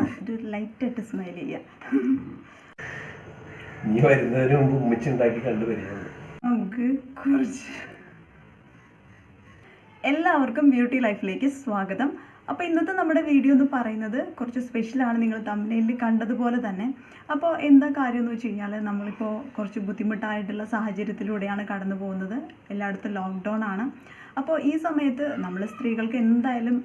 ഒരു ലൈറ്റായിട്ട് സ്മൈൽ ചെയ്യാം. നീ വരുന്നതിന് മുമ്പ് ഉമ്മച്ചുണ്ടാക്കി കണ്ടുവരികയാണ്. നമുക്ക് കുറച്ച് എല്ലാവർക്കും ബ്യൂട്ടി ലൈഫിലേക്ക് സ്വാഗതം. അപ്പോൾ ഇന്നത്തെ നമ്മുടെ വീഡിയോ എന്ന് പറയുന്നത് കുറച്ച് സ്പെഷ്യലാണ്. നിങ്ങൾ തമ്മിലിൽ കണ്ടതുപോലെ തന്നെ. അപ്പോൾ എന്താ കാര്യം എന്ന് വെച്ച് കഴിഞ്ഞാൽ, നമ്മളിപ്പോൾ കുറച്ച് ബുദ്ധിമുട്ടായിട്ടുള്ള സാഹചര്യത്തിലൂടെയാണ് കടന്നു പോകുന്നത്. എല്ലായിടത്തും ലോക്ക്ഡൗൺ ആണ്. അപ്പോൾ ഈ സമയത്ത് നമ്മൾ സ്ത്രീകൾക്ക് എന്തായാലും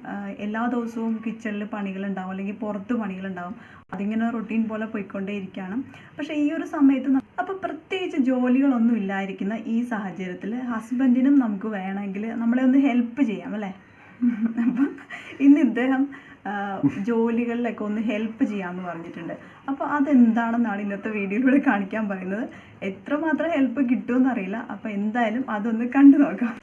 എല്ലാ ദിവസവും കിച്ചണിൽ പണികളുണ്ടാവും, അല്ലെങ്കിൽ പുറത്ത് പണികളുണ്ടാവും. അതിങ്ങനെ റൊട്ടീൻ പോലെ പോയിക്കൊണ്ടേയിരിക്കുകയാണ്. പക്ഷേ ഈ ഒരു സമയത്ത് അപ്പോൾ പ്രത്യേകിച്ച് ജോലികളൊന്നും ഇല്ലായിരിക്കുന്ന ഈ സാഹചര്യത്തിൽ ഹസ്ബൻഡിനും നമുക്ക് വേണമെങ്കിൽ നമ്മളെ ഒന്ന് ഹെൽപ്പ് ചെയ്യാം അല്ലേ. അപ്പം ഇന്ന് ഇദ്ദേഹം ജോലികളിലൊക്കെ ഒന്ന് ഹെൽപ്പ് ചെയ്യാമെന്ന് പറഞ്ഞിട്ടുണ്ട്. അപ്പോൾ അതെന്താണെന്നാണ് ഇന്നത്തെ വീഡിയോയിലൂടെ കാണിക്കാൻ പറയുന്നത്. എത്രമാത്രം ഹെൽപ്പ് കിട്ടുമെന്നറിയില്ല. അപ്പോൾ എന്തായാലും അതൊന്ന് കണ്ടു നോക്കാം.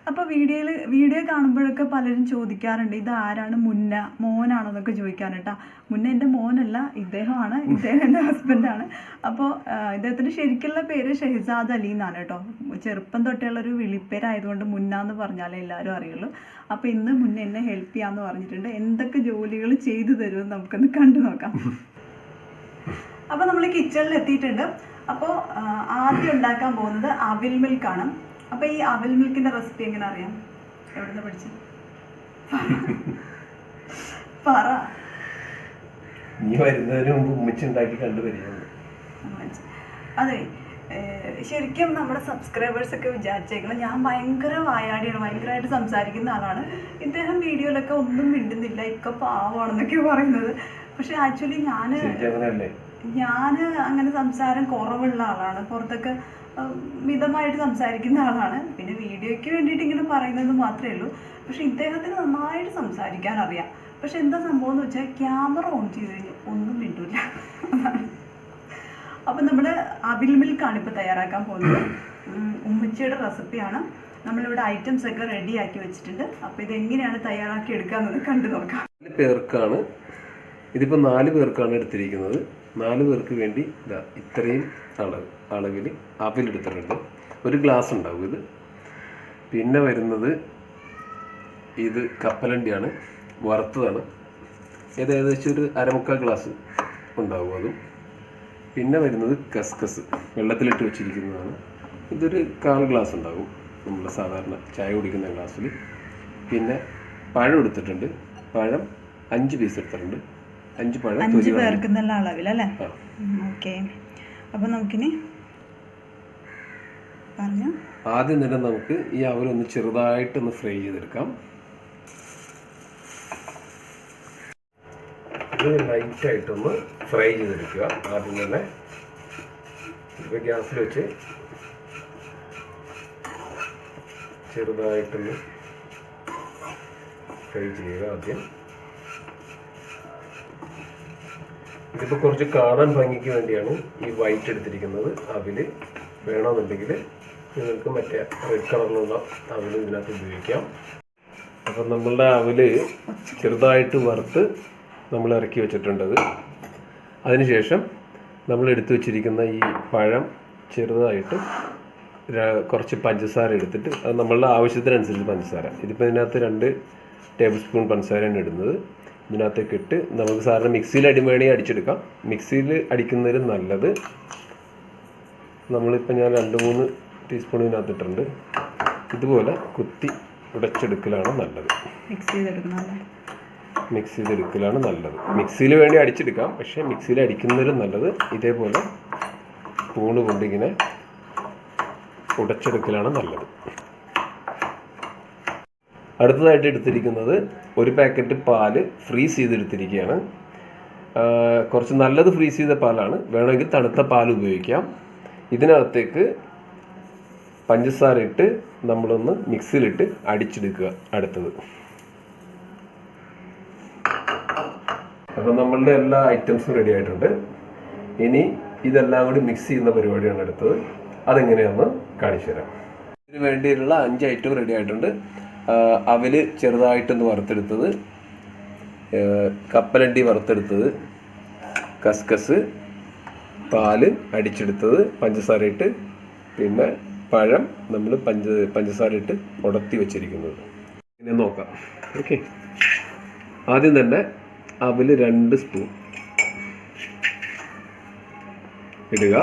അപ്പോൾ വീഡിയോ കാണുമ്പോഴൊക്കെ പലരും ചോദിക്കാറുണ്ട്, ഇത് ആരാണ്, മുന്ന മോനാണോ എന്നൊക്കെ ചോദിക്കാറുണ്ട്. മുന്ന എൻ്റെ മോനല്ല, ഇദ്ദേഹമാണ്. ഇദ്ദേഹം എൻ്റെ ഹസ്ബൻഡാണ്. അപ്പോൾ ഇദ്ദേഹത്തിൻ്റെ ശരിക്കുള്ള പേര് ഷെഹസാദ് അലി എന്നാണ് കേട്ടോ. ചെറുപ്പം തൊട്ടുള്ളൊരു വിളിപ്പേരായതുകൊണ്ട് മുന്ന എന്ന് പറഞ്ഞാലേ എല്ലാവരും അറിയുള്ളൂ. അപ്പോൾ ഇന്ന് മുന്നേ എന്നെ ഹെൽപ്പ് ചെയ്യാമെന്ന് പറഞ്ഞിട്ടുണ്ട്. എന്തൊക്കെ ജോലികൾ ചെയ്തു തരുമെന്ന് നമുക്കൊന്ന് കണ്ടു നോക്കാം. അപ്പോൾ നമ്മൾ കിച്ചണിൽ എത്തിയിട്ടുണ്ട്. അപ്പോൾ ആദ്യം ഉണ്ടാക്കാൻ പോകുന്നത് അവിൽ മിൽക്കാണ്. അപ്പോൾ ഈ അവിൽ മിൽക്കിൻ്റെ റെസിപ്പി എങ്ങനെ അറിയാം? എവിടെ നിന്ന് പഠിച്ചു? പറ. നീ വരുന്നതിന് മുമ്പ് ഉമ്മച്ചുണ്ടാക്കി കണ്ടുവരികയാണ്. അതെ, ശരിക്കും നമ്മുടെ സബ്സ്ക്രൈബേഴ്സൊക്കെ വിചാരിച്ചേക്കണം ഞാൻ ഭയങ്കര വായാടിയാണ്, ഭയങ്കരമായിട്ട് സംസാരിക്കുന്ന ആളാണ്. ഇദ്ദേഹം വീഡിയോയിലൊക്കെ ഒന്നും മിണ്ടുന്നില്ല, ഇപ്പൊ പാവമാണെന്നൊക്കെ പറയുന്നത്. പക്ഷെ ആക്ച്വലി ഞാൻ അങ്ങനെ സംസാരം കുറവുള്ള ആളാണ്. പുറത്തൊക്കെ മിതമായിട്ട് സംസാരിക്കുന്ന ആളാണ്. പിന്നെ വീഡിയോയ്ക്ക് വേണ്ടിയിട്ട് ഇങ്ങനെ പറയുന്നത് മാത്രമേ ഉള്ളൂ. പക്ഷെ ഇദ്ദേഹത്തിന് നന്നായിട്ട് സംസാരിക്കാൻ അറിയാം. പക്ഷെ എന്താ സംഭവം എന്ന് വെച്ചാൽ ക്യാമറ ഓൺ ചെയ്ത് കഴിഞ്ഞാൽ ഒന്നും മിണ്ടൂല. അപ്പം നമ്മൾ അവിൽ മിൽക്കാണ് ഇപ്പോൾ തയ്യാറാക്കാൻ പോകുന്നത്. ഉമ്മച്ചിയുടെ റെസിപ്പിയാണ്. നമ്മളിവിടെ ഐറ്റംസ് ഒക്കെ റെഡിയാക്കി വെച്ചിട്ടുണ്ട്. അപ്പോൾ ഇതെങ്ങനെയാണ് തയ്യാറാക്കി എടുക്കാമെന്നത് കണ്ടു നോക്കാം. പേർക്കാണ് ഇതിപ്പോൾ 4 പേർക്കാണ് എടുത്തിരിക്കുന്നത്. 4 പേർക്ക് വേണ്ടി ഇത്രയും അളവിൽ അവിലെടുത്തിട്ടുണ്ട്. 1 ഗ്ലാസ് ഉണ്ടാവും ഇത്. പിന്നെ വരുന്നത് ഇത് കപ്പലണ്ടിയാണ്, വറുത്തതാണ്. ഏകദേശം ഒരു 1/4 ഗ്ലാസ് ഉണ്ടാവും അതും. പിന്നെ വരുന്നത് കസ്കസ്, വെള്ളത്തിലിട്ട് വെച്ചിരിക്കുന്നതാണ്. ഇതൊരു 1/4 ഗ്ലാസ് ഉണ്ടാവും, നമ്മൾ സാധാരണ ചായ കുടിക്കുന്ന ഗ്ലാസ്സിൽ. പിന്നെ പഴം എടുത്തിട്ടുണ്ട്. പഴം 5 പീസ് എടുത്തിട്ടുണ്ട്. 5 പഴം 5 പേർക്കുന്നുള്ള അളവിലല്ലേ? ഓക്കെ. അപ്പോൾ നമുക്കിനി പറഞ്ഞു ആദ്യം തന്നെ നമുക്ക് ഈ അവലൊന്ന് ചെറുതായിട്ടൊന്ന് ഫ്രൈ ചെയ്തെടുക്കാം. ഇത് ലൈറ്റായിട്ടൊന്ന് ഫ്രൈ ചെയ്തെടുക്കുക. ആദ്യം തന്നെ ഇപ്പോൾ ഗ്യാസിൽ വെച്ച് ചെറുതായിട്ടൊന്ന് ഫ്രൈ ചെയ്യുക ആദ്യം. ഇതിപ്പോൾ കുറച്ച് കാണാൻ ഭംഗിക്ക് വേണ്ടിയാണ് ഈ വൈറ്റ് എടുത്തിരിക്കുന്നത്. അവിൽ വേണമെന്നുണ്ടെങ്കിൽ നിങ്ങൾക്ക് മറ്റേ റെഡ് കളറിലുള്ള അവിൽ ഇതിനകത്ത് ഉപയോഗിക്കാം. അപ്പം നമ്മളുടെ അവിൽ ചെറുതായിട്ട് വറുത്ത് നമ്മൾ ഇറക്കി വെച്ചിട്ടുണ്ടത്. അതിനുശേഷം നമ്മൾ എടുത്തു വെച്ചിരിക്കുന്ന ഈ പഴം ചെറുതായിട്ട് കുറച്ച് പഞ്ചസാര എടുത്തിട്ട്, അത് നമ്മളുടെ ആവശ്യത്തിനനുസരിച്ച് പഞ്ചസാര, ഇതിപ്പോൾ ഇതിനകത്ത് 2 ടേബിൾ സ്പൂൺ പഞ്ചസാരയാണ് ഇടുന്നത്. ഇതിനകത്തേക്ക് ഇട്ട് നമുക്ക് സാധാരണ മിക്സിയിൽ വേണമെങ്കിൽ അടിച്ചെടുക്കാം. മിക്സിയിൽ അടിക്കുന്നതിൽ നല്ലത്. നമ്മളിപ്പോൾ ഞാൻ 2-3 ടീസ്പൂൺ ഇതിനകത്ത് ഇട്ടിട്ടുണ്ട്. ഇതുപോലെ കുത്തി ഉടച്ചെടുക്കലാണ് നല്ലത്. മിക്സ് ചെയ്തെടുക്കലാണ് നല്ലത്. മിക്സിയിൽ വേണ്ടി അടിച്ചെടുക്കാം, പക്ഷേ മിക്സിയിൽ അടിക്കുന്നതിലും നല്ലത് ഇതേപോലെ സ്പൂണ് കൊണ്ടിങ്ങനെ ഉടച്ചെടുക്കലാണ് നല്ലത്. അടുത്തതായിട്ട് എടുത്തിരിക്കുന്നത് 1 പാക്കറ്റ് പാല് ഫ്രീസ് ചെയ്തെടുത്തിരിക്കുകയാണ്. കുറച്ച് നല്ലത് ഫ്രീസ് ചെയ്ത പാലാണ്, വേണമെങ്കിൽ തണുത്ത പാൽ ഉപയോഗിക്കാം. ഇതിനകത്തേക്ക് പഞ്ചസാര ഇട്ട് നമ്മളൊന്ന് മിക്സിയിലിട്ട് അടിച്ചെടുക്കുക. അടുത്തത് അപ്പം നമ്മളുടെ എല്ലാ ഐറ്റംസും റെഡി ആയിട്ടുണ്ട്. ഇനി ഇതെല്ലാം കൂടി മിക്സ് ചെയ്യുന്ന പരിപാടിയാണ് അടുത്തത്. അതെങ്ങനെയാണെന്ന് കാണിച്ചു തരാം. ഇതിന് വേണ്ടിയിട്ടുള്ള 5 ഐറ്റം റെഡി ആയിട്ടുണ്ട്. അവൽ ചെറുതായിട്ടൊന്ന് വറുത്തെടുത്തത്, കപ്പലണ്ടി വറുത്തെടുത്തത്, കസ്കസ്, പാല് അടിച്ചെടുത്തത് പഞ്ചസാര ഇട്ട്, പിന്നെ പഴം നമ്മൾ പഞ്ചസാര ഇട്ട് ഉടത്തി വെച്ചിരിക്കുന്നത്. ഇങ്ങനെ നോക്കാം. ഓക്കെ, ആദ്യം തന്നെ അവിൽ 2 സ്പൂൺ ഇടുക.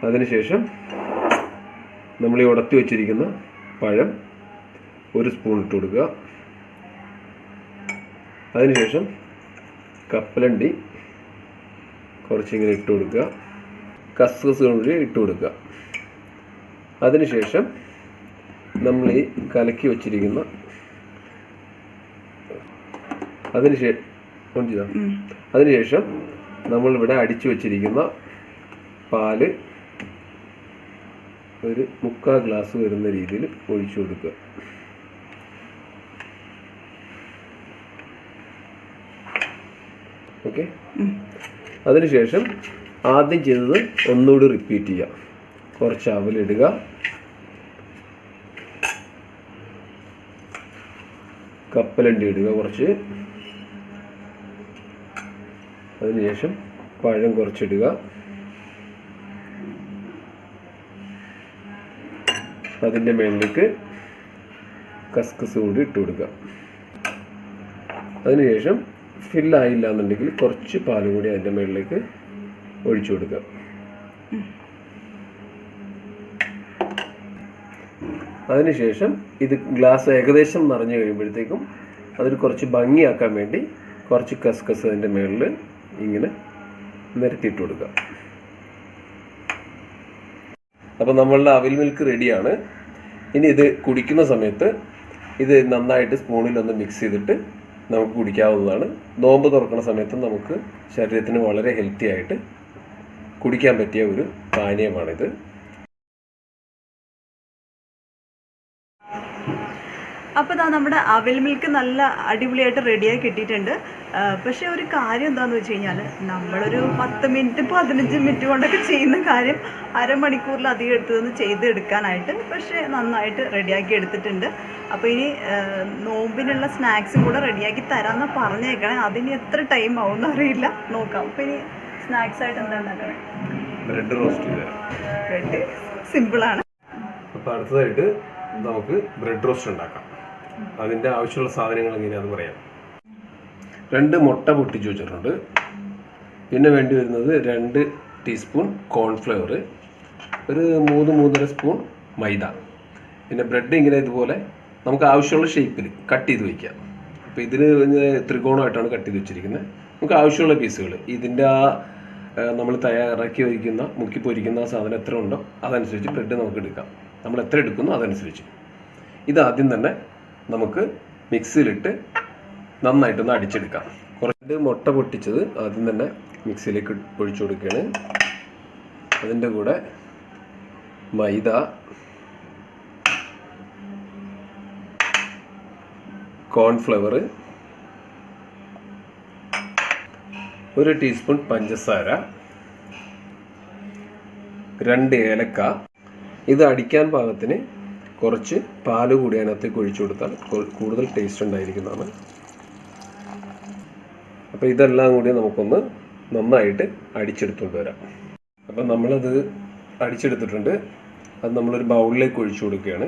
അതിനുശേഷം നമ്മൾ ഈ ഉടത്തി വെച്ചിരിക്കുന്ന പഴം 1 സ്പൂൺ ഇട്ട് കൊടുക്കുക. അതിനുശേഷം കപ്പലണ്ടി കുറച്ചിങ്ങനെ ഇട്ട് കൊടുക്കുക. കസ്കസ് കൂടി ഇട്ട് കൊടുക്കുക. അതിനുശേഷം നമ്മൾ ഈ കലക്കി വച്ചിരിക്കുന്ന അതിനുശേഷം നമ്മളിവിടെ അടിച്ചു വച്ചിരിക്കുന്ന പാല് ഒരു 3/4 ഗ്ലാസ് വരുന്ന രീതിയിൽ ഒഴിച്ചു കൊടുക്കുക. ഓക്കെ. അതിനുശേഷം ആദ്യം ചെയ്തത് ഒന്നുകൂടി റിപ്പീറ്റ് ചെയ്യുക. കുറച്ച് അവലിടുക, കപ്പലണ്ടി ഇടുക കുറച്ച്, അതിനുശേഷം പഴം കുറച്ചിടുക, അതിൻ്റെ മേളിലേക്ക് കസ്കസ് കൂടി ഇട്ട് കൊടുക്കുക. അതിനുശേഷം ഫില്ലായില്ല എന്നുണ്ടെങ്കിൽ കുറച്ച് പാലും കൂടി അതിൻ്റെ മേളിലേക്ക് ഒഴിച്ചു കൊടുക്കുക. അതിനുശേഷം ഇത് ഗ്ലാസ് ഏകദേശം നിറഞ്ഞു കഴിയുമ്പോഴത്തേക്കും അതിൽ കുറച്ച് ഭംഗിയാക്കാൻ വേണ്ടി കുറച്ച് കസ്കസ് അതിൻ്റെ മേളിൽ ഇങ്ങനെ നിരത്തിയിട്ട് കൊടുക്കുക. അപ്പോൾ നമ്മളുടെ അവിൽ മിൽക്ക് റെഡിയാണ്. ഇനി ഇത് കുടിക്കുന്ന സമയത്ത് ഇത് നന്നായിട്ട് സ്പൂണിലൊന്ന് മിക്സ് ചെയ്തിട്ട് നമുക്ക് കുടിക്കാവുന്നതാണ്. നോമ്പ് തുറക്കുന്ന സമയത്ത് നമുക്ക് ശരീരത്തിന് വളരെ ഹെൽത്തി ആയിട്ട് കുടിക്കാൻ പറ്റിയ ഒരു പാനീയമാണിത്. അപ്പോൾ ഇതാ നമ്മുടെ അവിൽ മിൽക്ക് നല്ല അടിപൊളിയായിട്ട് റെഡിയായി കിട്ടിയിട്ടുണ്ട്. പക്ഷേ ഒരു കാര്യം എന്താണെന്ന് വെച്ച് കഴിഞ്ഞാൽ നമ്മളൊരു 10 മിനിറ്റ് 15 മിനിറ്റ് കൊണ്ടൊക്കെ ചെയ്യുന്ന കാര്യം അരമണിക്കൂറിലധികം എടുത്തതൊന്ന് ചെയ്തെടുക്കാനായിട്ട് പക്ഷേ നന്നായിട്ട് റെഡിയാക്കി എടുത്തിട്ടുണ്ട്. അപ്പോൾ ഇനി നോമ്പിനുള്ള സ്നാക്സും കൂടെ റെഡിയാക്കി തരാമെന്ന് പറഞ്ഞേക്കണേ. അതിന് എത്ര ടൈം ആവുമെന്ന് അറിയില്ല, നോക്കാം. അപ്പോൾ ഇനി സ്നാക്സ് ആയിട്ട് എന്താ ഉണ്ടാക്കണേ? Bread roast. ബ്രെഡ് സിമ്പിളാണ്. അപ്പോൾ അടുത്തതായിട്ട് നമുക്ക് ബ്രെഡ് റോസ്റ്റ് ഉണ്ടാക്കാം. അതിൻ്റെ ആവശ്യമുള്ള സാധനങ്ങൾ എങ്ങനെയാണെന്ന് പറയാം. 2 മുട്ട പൊട്ടിച്ച് വെച്ചിട്ടുണ്ട്. പിന്നെ വേണ്ടി വരുന്നത് 2 ടീസ്പൂൺ കോൺഫ്ലവർ, ഒരു 3-3.5 സ്പൂൺ മൈദ. പിന്നെ ബ്രെഡ് ഇങ്ങനെ ഇതുപോലെ നമുക്ക് ആവശ്യമുള്ള ഷേപ്പിൽ കട്ട് ചെയ്ത് വയ്ക്കാം. അപ്പോൾ ഇതിന് ത്രികോണമായിട്ടാണ് കട്ട് ചെയ്ത് വെച്ചിരിക്കുന്നത്. നമുക്ക് ആവശ്യമുള്ള പീസുകൾ ഇതിൻ്റെ നമ്മൾ തയ്യാറാക്കി വയ്ക്കുന്ന മുക്കി പൊരിക്കുന്ന സാധനം എത്ര ഉണ്ടോ അതനുസരിച്ച് ബ്രെഡ് നമുക്ക് എടുക്കാം. നമ്മൾ എത്ര എടുക്കുന്നോ അതനുസരിച്ച്. ഇത് ആദ്യം തന്നെ നമുക്ക് മിക്സിയിലിട്ട് നന്നായിട്ടൊന്ന് അടിച്ചെടുക്കാം. കുറച്ച് മുട്ട പൊട്ടിച്ചത് ആദ്യം തന്നെ മിക്സിയിലേക്ക് ഒഴിച്ചു കൊടുക്കുകയാണ്. അതിൻ്റെ കൂടെ മൈദ, കോൺഫ്ലവർ, 1 ടീസ്പൂൺ പഞ്ചസാര, 2 ഏലക്ക. ഇത് അടിക്കാൻ പാകത്തിന് കുറച്ച് പാല് കൂടി അതിനകത്തേക്ക് ഒഴിച്ചു കൊടുത്താൽ കൂടുതൽ ടേസ്റ്റ് ഉണ്ടായിരിക്കുന്നതാണ്. അപ്പോൾ ഇതെല്ലാം കൂടി നമുക്കൊന്ന് നന്നായിട്ട് അടിച്ചെടുത്തുകൊണ്ട് വരാം. അപ്പം നമ്മളത് അടിച്ചെടുത്തിട്ടുണ്ട്. അത് നമ്മളൊരു ബൗളിലേക്ക് ഒഴിച്ചു കൊടുക്കുകയാണ്.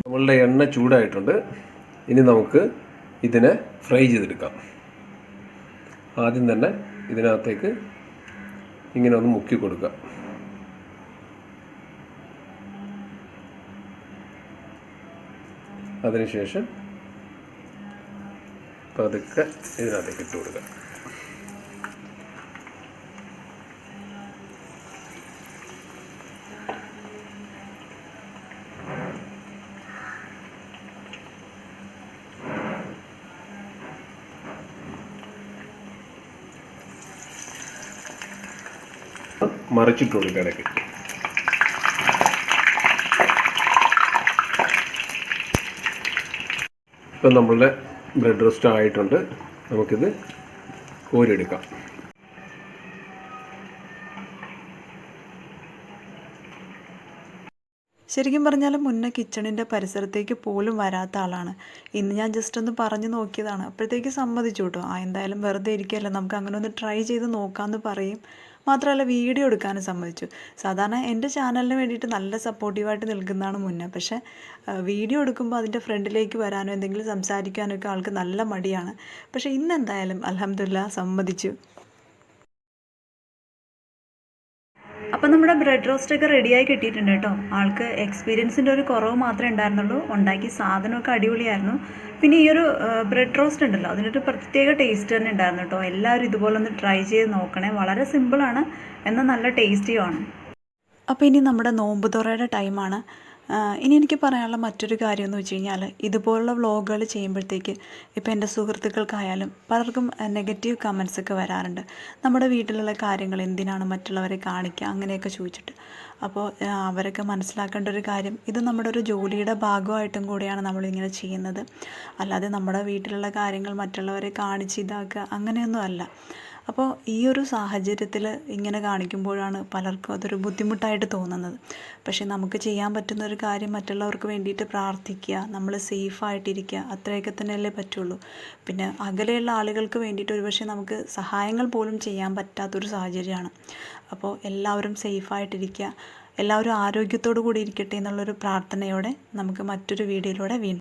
നമ്മളുടെ എണ്ണ ചൂടായിട്ടുണ്ട്. ഇനി നമുക്ക് ഇതിനെ ഫ്രൈ ചെയ്തെടുക്കാം. ആദ്യം തന്നെ ഇതിനകത്തേക്ക് ഇങ്ങനെ ഒന്ന് മുക്കി കൊടുക്കുക. അതിനുശേഷം പതുക്കെ ഇതിനകത്തേക്ക് ഇട്ട് കൊടുക്കുക. മറിച്ചിട്ട് കൊടുക്കുക ഇടയ്ക്ക്. ഇപ്പം നമ്മളുടെ ബ്രെഡ് റോസ്റ്റ് ആയിട്ടുണ്ട്. നമുക്കിത് കോരിയെടുക്കാം. ശരിക്കും പറഞ്ഞാൽ മുന്നേ കിച്ചണിൻ്റെ പരിസരത്തേക്ക് പോലും വരാത്ത ആളാണ്. ഇന്ന് ഞാൻ ജസ്റ്റ് ഒന്ന് പറഞ്ഞു നോക്കിയതാണ്. അപ്പോഴത്തേക്ക് സമ്മതിച്ചു കേട്ടോ. എന്തായാലും വെറുതെ ഇരിക്കുകയല്ല, നമുക്ക് അങ്ങനെ ഒന്ന് ട്രൈ ചെയ്ത് നോക്കാമെന്ന് പറയും. മാത്രമല്ല വീഡിയോ എടുക്കാനും സമ്മതിച്ചു. സാധാരണ എൻ്റെ ചാനലിന് വേണ്ടിയിട്ട് നല്ല സപ്പോർട്ടീവായിട്ട് നിൽക്കുന്നതാണ് മുന്നേ. പക്ഷേ വീഡിയോ എടുക്കുമ്പോൾ അതിൻ്റെ ഫ്രണ്ടിലേക്ക് വരാനോ എന്തെങ്കിലും സംസാരിക്കാനോ ഒക്കെ ആൾക്ക് നല്ല മടിയാണ്. പക്ഷേ ഇന്നെന്തായാലും അൽഹംദുലില്ലാ സമ്മതിച്ചു. അപ്പോൾ നമ്മുടെ ബ്രെഡ് റോസ്റ്റൊക്കെ റെഡിയായി കിട്ടിയിട്ടുണ്ട് കേട്ടോ. ആൾക്ക് എക്സ്പീരിയൻസിൻ്റെ ഒരു കുറവ് മാത്രമേ ഉണ്ടായിരുന്നുള്ളൂ. ഉണ്ടാക്കി സാധനമൊക്കെ അടിപൊളിയായിരുന്നു. പിന്നെ ഈ ഒരു ബ്രെഡ് റോസ്റ്റ് ഉണ്ടല്ലോ, അതിനൊരു പ്രത്യേക ടേസ്റ്റ് തന്നെ ഉണ്ടായിരുന്നു കേട്ടോ. എല്ലാവരും ഇതുപോലെ ഒന്ന് ട്രൈ ചെയ്ത് നോക്കണേ. വളരെ സിമ്പിളാണ്, എന്നാൽ നല്ല ടേസ്റ്റിയുമാണ്. അപ്പോൾ ഇനി നമ്മുടെ നോമ്പ് തുറയുടെ ടൈമാണ്. ഇനി എനിക്ക് പറയാനുള്ള മറ്റൊരു കാര്യം എന്ന് വെച്ച് കഴിഞ്ഞാൽ, ഇതുപോലുള്ള വ്ളോഗുകൾ ചെയ്യുമ്പോഴത്തേക്ക് ഇപ്പോൾ എൻ്റെ സുഹൃത്തുക്കൾക്കായാലും പലർക്കും നെഗറ്റീവ് കമൻസൊക്കെ വരാറുണ്ട്. നമ്മുടെ വീട്ടിലുള്ള കാര്യങ്ങൾ എന്തിനാണ് മറ്റുള്ളവരെ കാണിക്കുക അങ്ങനെയൊക്കെ ചോദിച്ചിട്ട്. അപ്പോൾ അവരൊക്കെ മനസ്സിലാക്കേണ്ട ഒരു കാര്യം, ഇത് നമ്മുടെ ഒരു ജോലിയുടെ ഭാഗമായിട്ടും കൂടിയാണ് നമ്മളിങ്ങനെ ചെയ്യുന്നത്. അല്ലാതെ നമ്മുടെ വീട്ടിലുള്ള കാര്യങ്ങൾ മറ്റുള്ളവരെ കാണിച്ച് ഇതാക്കുക അങ്ങനെയൊന്നും അല്ല. അപ്പോൾ ഈ ഒരു സാഹചര്യത്തിൽ ഇങ്ങനെ കാണിക്കുമ്പോഴാണ് പലർക്കും അതൊരു ബുദ്ധിമുട്ടായിട്ട് തോന്നുന്നത്. പക്ഷേ നമുക്ക് ചെയ്യാൻ പറ്റുന്ന ഒരു കാര്യം മറ്റുള്ളവർക്ക് വേണ്ടിയിട്ട് പ്രാർത്ഥിക്കുക, നമ്മൾ സേഫായിട്ടിരിക്കുക, അത്രയൊക്കെ തന്നെയല്ലേ പറ്റുള്ളൂ. പിന്നെ അകലെയുള്ള ആളുകൾക്ക് വേണ്ടിയിട്ട് ഒരുപക്ഷെ നമുക്ക് സഹായങ്ങൾ പോലും ചെയ്യാൻ പറ്റാത്തൊരു സാഹചര്യമാണ്. അപ്പോൾ എല്ലാവരും സേഫായിട്ടിരിക്കുക, എല്ലാവരും ആരോഗ്യത്തോടു കൂടി ഇരിക്കട്ടെ എന്നുള്ളൊരു പ്രാർത്ഥനയോടെ നമുക്ക് മറ്റൊരു വീഡിയോയിലൂടെ വീണ്ടും